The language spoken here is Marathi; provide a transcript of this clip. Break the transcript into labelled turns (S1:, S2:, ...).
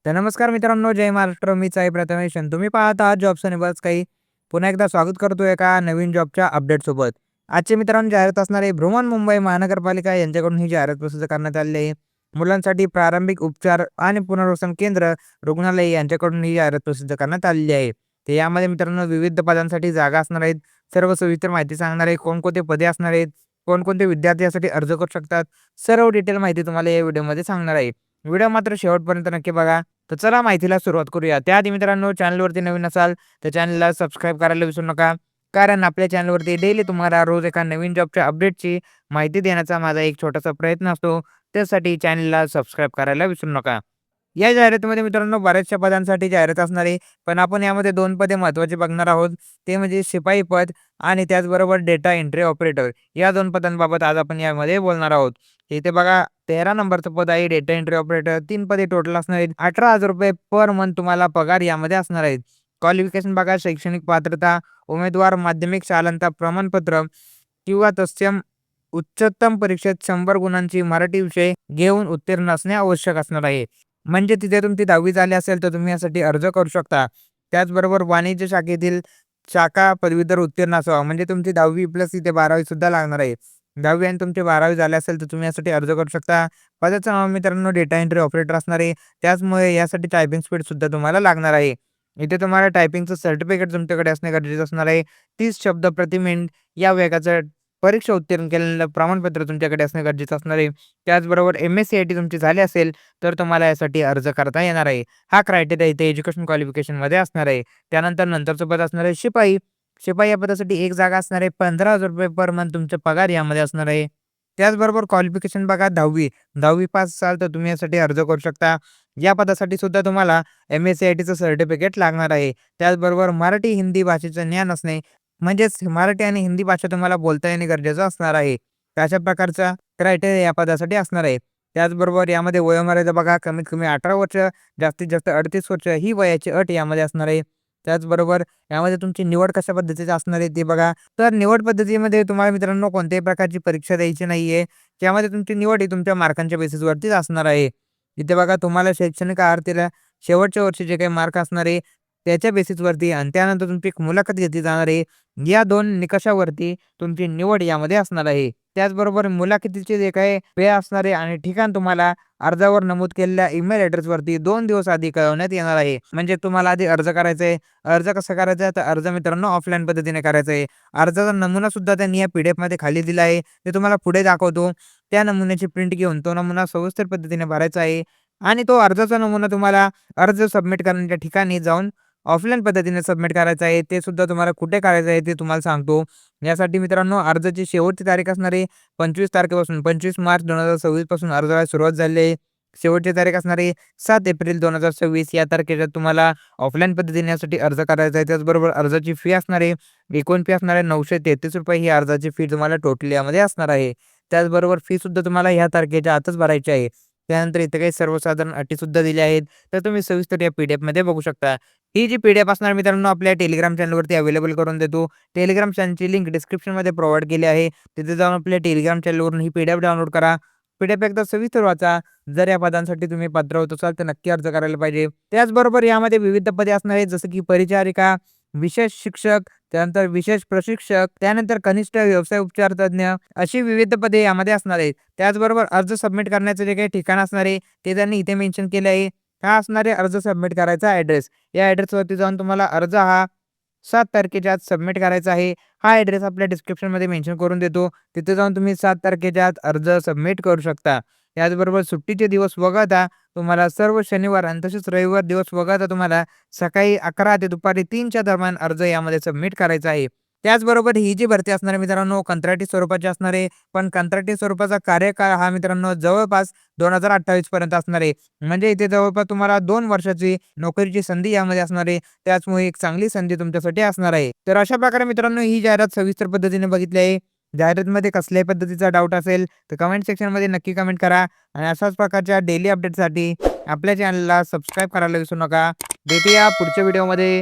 S1: तर नमस्कार मित्रांनो, जय महाराष्ट्र. मी साई प्रथमेश आणि तुम्ही पाहत आहात जॉब्स आणि बस काही. पुन्हा एकदा स्वागत करतोय एका नवीन जॉबच्या अपडेटसोबत. आजचे मित्रांनो जाहिरात असणार आहे बृहन्मुंबई महानगरपालिका यांच्याकडून ही जाहिरात प्रसिद्ध करण्यात आलेली आहे. मुलांसाठी प्रारंभिक उपचार आणि पुनर्वसन केंद्र रुग्णालय यांच्याकडून ही जाहिरात प्रसिद्ध करण्यात आलेली आहे. तर यामध्ये मित्रांनो विविध पदांसाठी जागा असणार आहेत. सर्व सविस्तर माहिती सांगणार आहे. कोणकोणते पदे असणार आहेत, कोणकोणते विद्यार्थी यासाठी अर्ज करू शकतात, सर्व डिटेल माहिती तुम्हाला या व्हिडिओमध्ये सांगणार आहे. व्हिडिओ मात्र शेवटपर्यंत नक्की बघा. तर चला माहितीला सुरुवात करूया. त्याआधी मित्रांनो चॅनलवरती नवीन असाल तर चॅनलला सबस्क्राईब करायला विसरू नका. कारण आपल्या चॅनलवरती डेली तुम्हाला रोज एका नवीन जॉबच्या अपडेटची माहिती देण्याचा माझा एक छोटासा प्रयत्न असतो. त्यासाठी चॅनलला सबस्क्राईब करायला विसरू नका. या जाहिरातीमध्ये मित्रांनो बऱ्याचशा पदांसाठी जाहिरात असणार आहे. पण आपण यामध्ये 2 पदे महत्त्वाची बघणार आहोत. ते म्हणजे शिपाई पद आणि त्याचबरोबर डेटा एंट्री ऑपरेटर. या 2 पदांबाबत आज आपण यामध्ये बोलणार आहोत. इथे बघा 13 नंबरचं पद आहे डेटा एंट्री ऑपरेटर. 3 पदे टोटल असणार आहेत. ₹18,000 पर मंथ तुम्हाला पगार यामध्ये असणार आहेत. क्वालिफिकेशन बघा शैक्षणिक पात्रता, उमेदवार माध्यमिक शालांत प्रमाणपत्र किंवा तत्सम उच्चतम परीक्षेत 100 गुणांची मराठी विषय घेऊन उत्तीर्ण असणे आवश्यक असणार आहे. म्हणजे तिथे तुमची 10वी झाली असेल तर तुम्ही यासाठी अर्ज करू शकता. त्याचबरोबर वाणिज्य शाखेतील शाखा पदवीधर उत्तीर्ण असावा. म्हणजे तुमची 10वी प्लस इथे 12वी सुद्धा लागणार आहे. 10वी आणि तुमची 12वी झाली असेल तर तुम्ही यासाठी अर्ज करू शकता. पदाचं नाव मित्रांनो डेटा एंट्री ऑपरेटर असणार आहे. त्याचमुळे यासाठी टायपिंग स्पीड सुद्धा तुम्हाला लागणार आहे. इथे तुम्हाला टायपिंगचं सर्टिफिकेट तुमच्याकडे असणे गरजेचं असणार आहे. 30 शब्द प्रति मिनिट या वेगाचं परीक्षा उत्तीर्ण केलेलं प्रमाणपत्र तुमच्याकडे असणे गरजेचं असणार आहे. त्याचबरोबर MSc-IT तुमची झाली असेल तर तुम्हाला यासाठी अर्ज करता येणार आहे. हा क्रायटेरिया इथे एज्युकेशन क्वालिफिकेशनमध्ये असणार आहे. त्यानंतर नंतरचं पद असणार आहे शिपाई. शिपाई या पदासाठी एक जागा असणार आहे. ₹15,000 पर मंथ तुमचा पगार यामध्ये असणार आहे. त्याचबरोबर क्वालिफिकेशन बघा 10वी पास असाल तर तुम्ही यासाठी अर्ज करू शकता. या पदासाठी सुद्धा तुम्हाला MSc-ITचं सर्टिफिकेट लागणार आहे. त्याचबरोबर मराठी, हिंदी भाषेचं ज्ञान असणे म्हणजेच मराठी आणि हिंदी भाषा तुम्हाला बोलता येणे गरजेचं असणार आहे. तर अशा प्रकारचा क्रायटेरिया या पदासाठी असणार आहे. त्याचबरोबर यामध्ये वयोमर्यादा बघा कमीत कमी 18 वर्ष, जास्तीत जास्त 38 वर्ष ही वयाची अट यामध्ये असणार आहे. त्याचबरोबर यामध्ये तुमची निवड कशा पद्धतीची असणार आहे ते बघा. तर निवड पद्धतीमध्ये तुम्हाला मित्रांनो कोणत्याही प्रकारची परीक्षा द्यायची नाहीये. त्यामध्ये तुमची निवड ही तुमच्या मार्कांच्या बेसिसवरतीच असणार आहे. इथे बघा तुम्हाला शैक्षणिक अर्थीला शेवटच्या वर्षी जे काही मार्क असणार आहे त्याच्या बेसिसवरती आणि त्यानंतर तुमची एक मुलाखत घेतली जाणार आहे. या 2 निकषावरती तुमची निवड यामध्ये असणार आहे. त्याचबरोबर मुलाखतीचे जे काही वेळ असणार आहे आणि ठिकाण तुम्हाला अर्जावर नमूद केलेल्या ईमेल ॲड्रेसवरती 2 दिवस आधी कळवण्यात येणार आहे. म्हणजे तुम्हाला आधी अर्ज करायचा आहे. अर्ज कसा करायचा आहे? तर अर्ज मित्रांनो ऑफलाईन पद्धतीने करायचा आहे. अर्जाचा नमुना सुद्धा त्यांनी या PDF खाली दिला आहे. ते तुम्हाला पुढे दाखवतो. त्या नमुन्याची प्रिंट घेऊन तो नमुना सविस्तर पद्धतीने भरायचा आहे आणि तो अर्जाचा नमुना तुम्हाला अर्ज सबमिट करण्याच्या ठिकाणी जाऊन ऑफलाईन पद्धतीने सबमिट करायचं आहे. ते सुद्धा तुम्हाला कुठे करायचं आहे ते तुम्हाला सांगतो. यासाठी मित्रांनो अर्जाची शेवटची तारीख असणार आहे 25 तारखेपासून 25 मार्च 2026 पासून अर्जाला सुरुवात झाली आहे. शेवटची तारीख असणार आहे 7 एप्रिल 2026 या तारखेला तुम्हाला ऑफलाईन पद्धतीने यासाठी अर्ज करायचा आहे. त्याचबरोबर अर्जाची फी असणार आहे, एकूण फी असणार आहे ₹933 ही अर्जाची फी तुम्हाला टोटल यामध्ये असणार आहे. त्याचबरोबर फी सुद्धा तुम्हाला ह्या तारखेच्या आतच भरायची आहे. त्यानंतर इथे काही सर्वसाधारण अटीसुद्धा दिल्या आहेत. तर तुम्ही सविस्तर या PDF बघू शकता. ही जी PDF असणार मित्रांनो आपल्या टेलिग्राम चॅनलवरती अवेलेबल करून देतो. टेलिग्राम चॅनलची लिंक डिस्क्रिप्शनमध्ये प्रोव्हाईड केली आहे. तिथे जाऊन आपल्या टेलिग्राम चॅनलवरून ही PDF डाउनलोड करा. PDF एकदा सविस्तर वाचा. जर या पदांसाठी तुम्ही पात्र होत असाल तर नक्की अर्ज करायला पाहिजे. त्याचबरोबर यामध्ये विविध पदे असणार आहेत जसं की परिचारिका, विशेष शिक्षक, त्यानंतर विशेष प्रशिक्षक, त्यानंतर कनिष्ठ व्यवसाय उपचार तज्ञ अशी विविध पदे यामध्ये असणार आहेत. त्याचबरोबर अर्ज सबमिट करण्याचं जे काही ठिकाण असणार आहे ते त्यांनी इथे मेन्शन केले आहे. हा असणार आहे अर्ज सबमिट करायचा ॲड्रेस. या ॲड्रेसवरती जाऊन तुम्हाला अर्ज हा 7 तारखेच्या आत सबमिट करायचा आहे. हा ॲड्रेस आपल्या डिस्क्रिप्शनमध्ये मेन्शन करून देतो. तिथे जाऊन तुम्ही 7 तारखेच्या आत अर्ज सबमिट करू शकता. त्याचबरोबर सुट्टीचे दिवस वगळता तुम्हाला सर्व शनिवार आणि तसेच रविवार दिवस वगळता तुम्हाला सकाळी 11 ते दुपारी 3च्या दरम्यान अर्ज यामध्ये सबमिट करायचा आहे. त्याचबरोबर ही जी भरती असणार आहे मित्रांनो कंत्राटी स्वरूपाची असणार आहे. पण कंत्राटी स्वरूपाचा कार्यकाळ हा मित्रांनो जवळपास 2028 पर्यंत असणार आहे. म्हणजे इथे जवळपास तुम्हाला 2 वर्षाची नोकरीची संधी यामध्ये असणार आहे. त्याचमुळे एक चांगली संधी तुमच्यासाठी असणार आहे. तर अशा प्रकारे मित्रांनो ही जाहिरात सविस्तर पद्धतीने बघितली आहे. जाहिरातीमध्ये कसल्याही पद्धतीचा डाऊट असेल तर कमेंट सेक्शनमध्ये नक्की कमेंट करा आणि अशाच प्रकारच्या डेली अपडेटसाठी आपल्या चॅनलला सबस्क्राईब करायला विसरू नका. भेटूया पुढच्या व्हिडिओमध्ये.